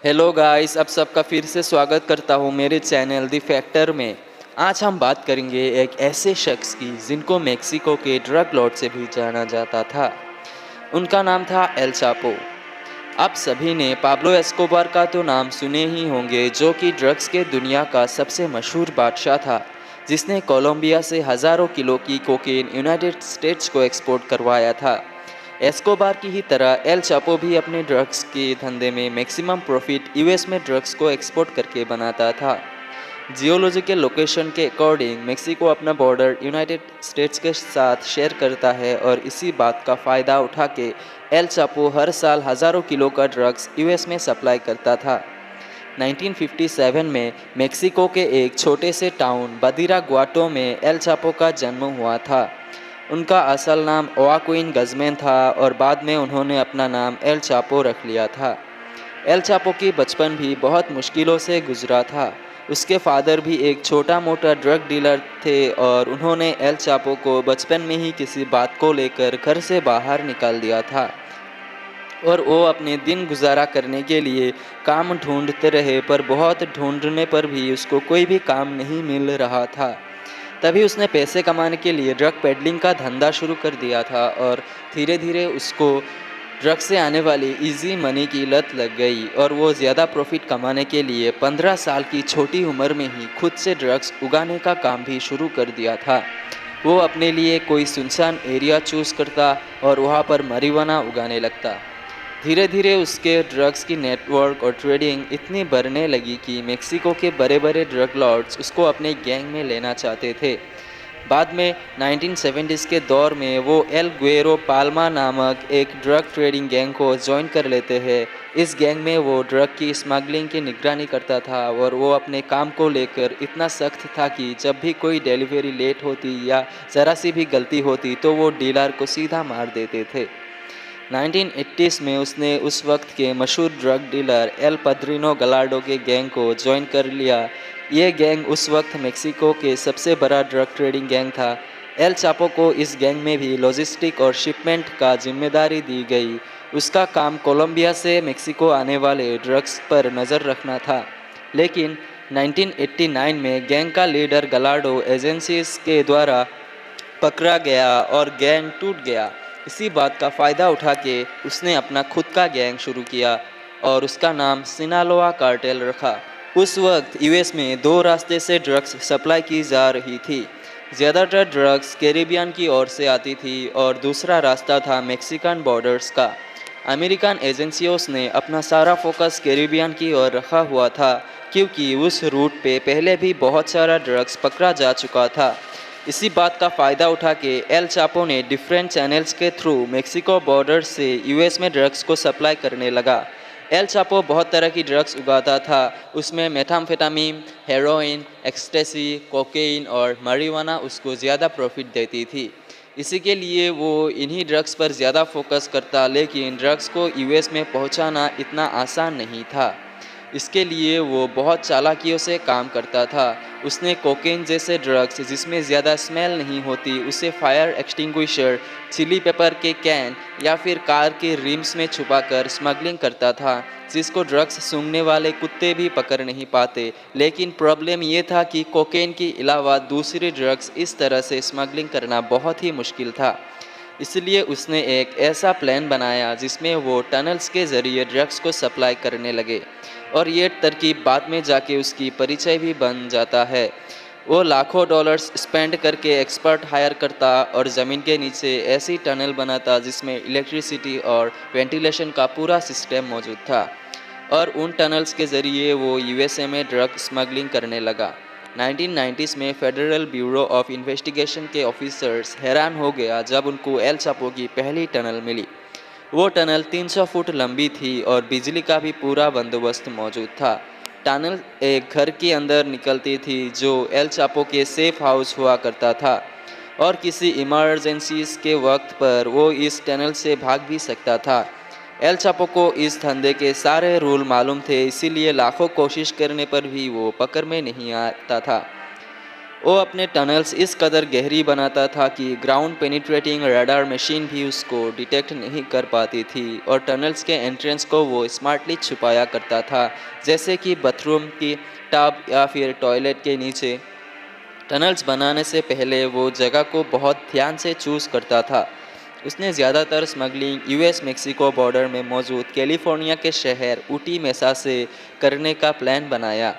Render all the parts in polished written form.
Hello guys, आप सबका फिर से स्वागत करता हूँ मेरे चैनल द फैक्टर में। आज हम बात करेंगे एक ऐसे शख्स की जिनको मेक्सिको के ड्रग लॉर्ड से भी जाना जाता था। उनका नाम था एल चापो। आप सभी ने पाब्लो एस्कोबार का तो नाम सुने ही होंगे, जो कि ड्रग्स के दुनिया का सबसे मशहूर बादशाह था, जिसने कोलंबिया से हज़ारों किलो की कोकेन यूनाइटेड स्टेट्स को एक्सपोर्ट करवाया था। एस्कोबार की ही तरह एल चापो भी अपने ड्रग्स के धंधे में मैक्सिमम प्रॉफिट यूएस में ड्रग्स को एक्सपोर्ट करके बनाता था। जियोलॉजिकल लोकेशन के अकॉर्डिंग मेक्सिको अपना बॉर्डर यूनाइटेड स्टेट्स के साथ शेयर करता है, और इसी बात का फ़ायदा उठा के एल चापो हर साल हज़ारों किलो का ड्रग्स यूएस में सप्लाई करता था। 1957 में मेक्सिको के एक छोटे से टाउन बदिरागुआटो में एल चापो का जन्म हुआ था। उनका असल नाम ओआक्विन गज़मैन था, और बाद में उन्होंने अपना नाम एल चापो रख लिया था। एल चापो की बचपन भी बहुत मुश्किलों से गुजरा था। उसके फादर भी एक छोटा मोटा ड्रग डीलर थे, और उन्होंने एल चापो को बचपन में ही किसी बात को लेकर घर से बाहर निकाल दिया था, और वो अपने दिन गुजारा करने के लिए काम ढूंढते रहे, पर बहुत ढूंढने पर भी उसको कोई भी काम नहीं मिल रहा था। तभी उसने पैसे कमाने के लिए ड्रग पेडलिंग का धंधा शुरू कर दिया था, और धीरे धीरे उसको ड्रग से आने वाली इजी मनी की लत लग गई, और वो ज़्यादा प्रॉफिट कमाने के लिए 15 साल की छोटी उम्र में ही खुद से ड्रग्स उगाने का काम भी शुरू कर दिया था। वो अपने लिए कोई सुनसान एरिया चूज़ करता और वहाँ पर marijuana उगाने लगता। धीरे धीरे उसके ड्रग्स की नेटवर्क और ट्रेडिंग इतनी बढ़ने लगी कि मेक्सिको के बड़े बड़े ड्रग लॉर्ड्स उसको अपने गैंग में लेना चाहते थे। बाद में 1970s के दौर में वो एल गुएरो पाल्मा नामक एक ड्रग ट्रेडिंग गैंग को ज्वाइन कर लेते हैं। इस गैंग में वो ड्रग की स्मगलिंग की निगरानी करता था, और वो अपने काम को लेकर इतना सख्त था कि जब भी कोई डिलीवरी लेट होती या ज़रा सी भी गलती होती तो वो डीलर को सीधा मार देते थे। 1980s में उसने उस वक्त के मशहूर ड्रग डीलर एल पद्रिनो गलार्डो के गैंग को ज्वाइन कर लिया। ये गैंग उस वक्त मेक्सिको के सबसे बड़ा ड्रग ट्रेडिंग गैंग था। एल चापो को इस गैंग में भी लॉजिस्टिक और शिपमेंट का जिम्मेदारी दी गई। उसका काम कोलंबिया से मेक्सिको आने वाले ड्रग्स पर नज़र रखना था। लेकिन 1989 में गैंग का लीडर गलार्डो एजेंसीज के द्वारा पकड़ा गया और गैंग टूट गया। इसी बात का फ़ायदा उठा के उसने अपना खुद का गैंग शुरू किया, और उसका नाम सिनालोआ कार्टेल रखा। उस वक्त यूएस में दो रास्ते से ड्रग्स सप्लाई की जा रही थी। ज़्यादातर ड्रग्स कैरिबियन की ओर से आती थी, और दूसरा रास्ता था मेक्सिकन बॉर्डर्स का। अमेरिकन एजेंसियों ने अपना सारा फोकस कैरिबियन की ओर रखा हुआ था, क्योंकि उस रूट पे पहले भी बहुत सारा ड्रग्स पकड़ा जा चुका था। इसी बात का फ़ायदा उठा के एल चापो ने डिफरेंट चैनल्स के थ्रू मेक्सिको बॉर्डर से यूएस में ड्रग्स को सप्लाई करने लगा। एल चापो बहुत तरह की ड्रग्स उगाता था। उसमें मेथाम्फेटामिन, हेरोइन, एक्सटेसी, कोकेइन और marijuana उसको ज़्यादा प्रॉफिट देती थी। इसी के लिए वो इन्हीं ड्रग्स पर ज़्यादा फोकस करता, लेकिन ड्रग्स को यूएस में पहुंचाना इतना आसान नहीं था। इसके लिए वो बहुत चालाकियों से काम करता था। उसने कोकेन जैसे ड्रग्स जिसमें ज़्यादा स्मेल नहीं होती, उसे फायर एक्सटिंग्विशर, चिली पेपर के कैन या फिर कार के रिम्स में छुपाकर स्मगलिंग करता था, जिसको ड्रग्स सूंघने वाले कुत्ते भी पकड़ नहीं पाते। लेकिन प्रॉब्लम ये था कि कोकेन के अलावा दूसरी ड्रग्स इस तरह से स्मगलिंग करना बहुत ही मुश्किल था। इसलिए उसने एक ऐसा प्लान बनाया जिसमें वो टनल्स के ज़रिए ड्रग्स को सप्लाई करने लगे, और ये तरकीब बाद में जाके उसकी परिचय भी बन जाता है। वो लाखों डॉलर्स स्पेंड करके एक्सपर्ट हायर करता और ज़मीन के नीचे ऐसी टनल बनाता जिसमें इलेक्ट्रिसिटी और वेंटिलेशन का पूरा सिस्टम मौजूद था, और उन टनल्स के ज़रिए वो यूएसए में ड्रग स्मगलिंग करने लगा। 1990s में फेडरल ब्यूरो ऑफ इन्वेस्टिगेशन के ऑफिसर्स हैरान हो गया जब उनको एल चापो की पहली टनल मिली। वो टनल 300 फुट लंबी थी, और बिजली का भी पूरा बंदोबस्त मौजूद था। टनल एक घर के अंदर निकलती थी जो एल चापो के सेफ हाउस हुआ करता था, और किसी इमरजेंसीज के वक्त पर वो इस टनल से भाग भी सकता था। एल चापो को इस धंधे के सारे रूल मालूम थे, इसीलिए लाखों कोशिश करने पर भी वो पकड़ में नहीं आता था। वो अपने टनल्स इस कदर गहरी बनाता था कि ग्राउंड पेनिट्रेटिंग रडार मशीन भी उसको डिटेक्ट नहीं कर पाती थी, और टनल्स के एंट्रेंस को वो स्मार्टली छुपाया करता था, जैसे कि बाथरूम की टब या फिर टॉयलेट के नीचे। टनल्स बनाने से पहले वो जगह को बहुत ध्यान से चूज़ करता था। उसने ज़्यादातर स्मगलिंग यूएस मेक्सिको बॉर्डर में मौजूद कैलिफोर्निया के शहर ऊटी मेसा से करने का प्लान बनाया।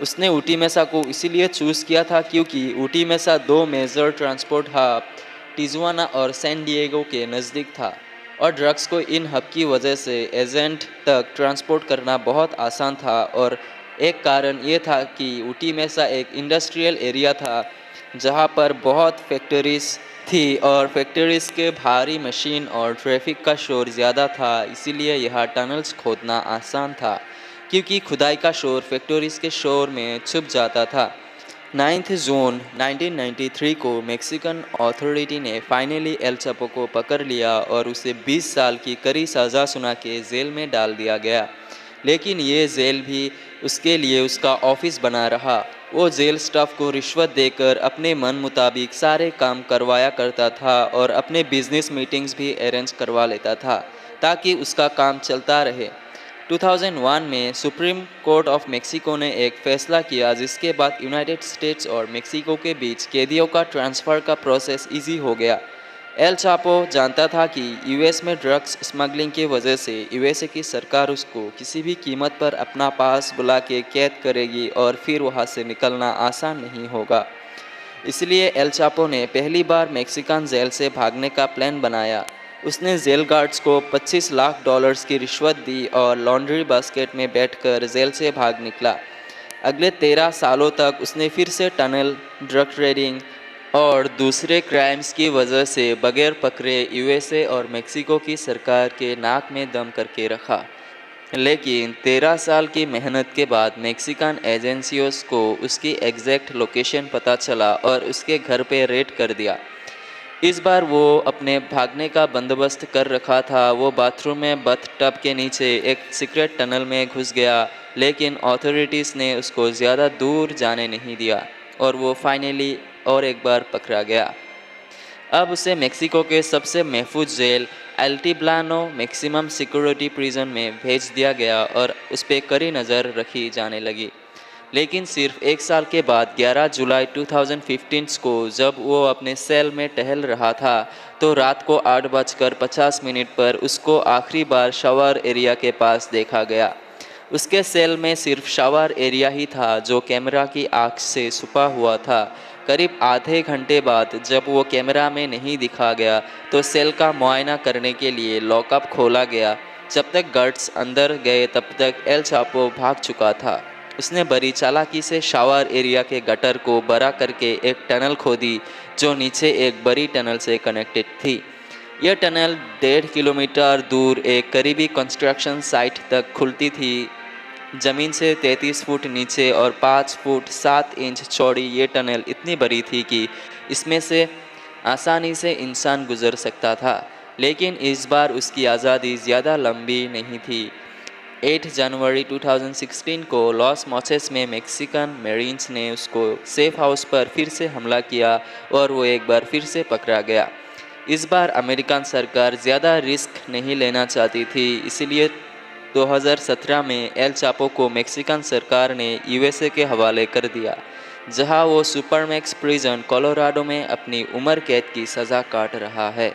उसने ऊटी मेसा को इसीलिए चूज़ किया था क्योंकि ऊटी मेसा दो मेजर ट्रांसपोर्ट हब टिजुआना और सैन डिएगो के नज़दीक था, और ड्रग्स को इन हब की वजह से एजेंट तक ट्रांसपोर्ट करना बहुत आसान था। और एक कारण ये था कि ऊटी मेसा एक इंडस्ट्रियल एरिया था जहाँ पर बहुत फैक्ट्रीज थी, और फैक्ट्रीज के भारी मशीन और ट्रैफिक का शोर ज़्यादा था। इसीलिए यह टनल्स खोदना आसान था क्योंकि खुदाई का शोर फैक्ट्रीज के शोर में छुप जाता था। 9 जून 1993 को मेक्सिकन अथॉरिटी ने फाइनली एल चापो को पकड़ लिया और उसे 20 साल की कड़ी सज़ा सुना के जेल में डाल दिया गया। लेकिन ये जेल भी उसके लिए उसका ऑफिस बना रहा। वो जेल स्टाफ को रिश्वत देकर अपने मन मुताबिक सारे काम करवाया करता था और अपने बिजनेस मीटिंग्स भी अरेंज करवा लेता था ताकि उसका काम चलता रहे। 2001 में सुप्रीम कोर्ट ऑफ मेक्सिको ने एक फैसला किया जिसके बाद यूनाइटेड स्टेट्स और मेक्सिको के बीच कैदियों का ट्रांसफ़र का प्रोसेस इजी हो गया। एल चापो जानता था कि यूएस में ड्रग्स स्मगलिंग की वजह से यूएसए की सरकार उसको किसी भी कीमत पर अपना पास बुला के कैद करेगी और फिर वहाँ से निकलना आसान नहीं होगा। इसलिए एल चापो ने पहली बार मेक्सिकन जेल से भागने का प्लान बनाया। उसने जेल गार्ड्स को $25 लाख की रिश्वत दी और लॉन्ड्री बास्केट में बैठकर जेल से भाग निकला। अगले 13 सालों तक उसने फिर से टनल, ड्रग ट्रेडिंग और दूसरे क्राइम्स की वजह से बगैर पकड़े यूएसए और मेक्सिको की सरकार के नाक में दम करके रखा। लेकिन 13 साल की मेहनत के बाद मेक्सिकन एजेंसियों को उसकी एग्जैक्ट लोकेशन पता चला और उसके घर पे रेड कर दिया। इस बार वो अपने भागने का बंदोबस्त कर रखा था। वो बाथरूम में बथ टब के नीचे एक सीक्रेट टनल में घुस गया, लेकिन अथॉरिटीज़ ने उसको ज़्यादा दूर जाने नहीं दिया और वो फाइनली और एक बार पकड़ा गया। अब उसे मेक्सिको के सबसे महफूज jail Altiplano maximum security prison में भेज दिया गया और उस पर कड़ी नज़र रखी जाने लगी। लेकिन सिर्फ एक साल के बाद 11 जुलाई 2015 को जब वो अपने सेल में टहल रहा था तो रात को 8:50 पर उसको आखिरी बार शावर एरिया के पास देखा गया। उसके सेल में सिर्फ शावर एरिया ही था जो कैमरा की आँख से छुपा हुआ था। करीब आधे घंटे बाद जब वो कैमरा में नहीं दिखा गया तो सेल का मुआयना करने के लिए लॉकअप खोला गया। जब तक गार्ड्स अंदर गए तब तक एल चापो भाग चुका था। उसने बड़ी चालाकी से शावर एरिया के गटर को बड़ा करके एक टनल खोदी जो नीचे एक बड़ी टनल से कनेक्टेड थी। यह टनल 1.5 किलोमीटर दूर एक करीबी कंस्ट्रक्शन साइट तक खुलती थी। ज़मीन से 33 फुट नीचे और 5 फुट 7 इंच चौड़ी ये टनल इतनी बड़ी थी कि इसमें से आसानी से इंसान गुजर सकता था। लेकिन इस बार उसकी आज़ादी ज़्यादा लंबी नहीं थी। 8 जनवरी 2016 को लॉस मॉसेस में मेक्सिकन मेरीन्स ने उसको सेफ हाउस पर फिर से हमला किया और वो एक बार फिर से पकड़ा गया। इस बार अमेरिकन सरकार ज़्यादा रिस्क नहीं लेना चाहती थी, इसलिए 2017 में एल चापो को मेक्सिकन सरकार ने यूएसए के हवाले कर दिया, जहां वो सुपरमैक्स प्रिजन कोलोराडो में अपनी उम्र कैद की सज़ा काट रहा है।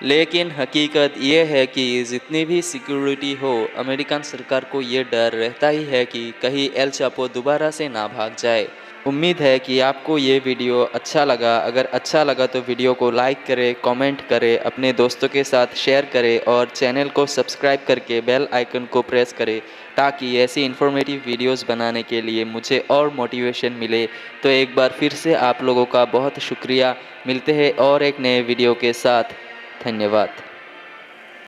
लेकिन हकीकत ये है कि जितनी भी सिक्योरिटी हो, अमेरिकन सरकार को ये डर रहता ही है कि कहीं एल चापो दोबारा से ना भाग जाए। उम्मीद है कि आपको ये वीडियो अच्छा लगा। अगर अच्छा लगा तो वीडियो को लाइक करें, कमेंट करें, अपने दोस्तों के साथ शेयर करें और चैनल को सब्सक्राइब करके बेल आइकन को प्रेस करें ताकि ऐसी इन्फॉर्मेटिव वीडियोस बनाने के लिए मुझे और मोटिवेशन मिले। तो एक बार फिर से आप लोगों का बहुत शुक्रिया। मिलते हैं और एक नए वीडियो के साथ। धन्यवाद।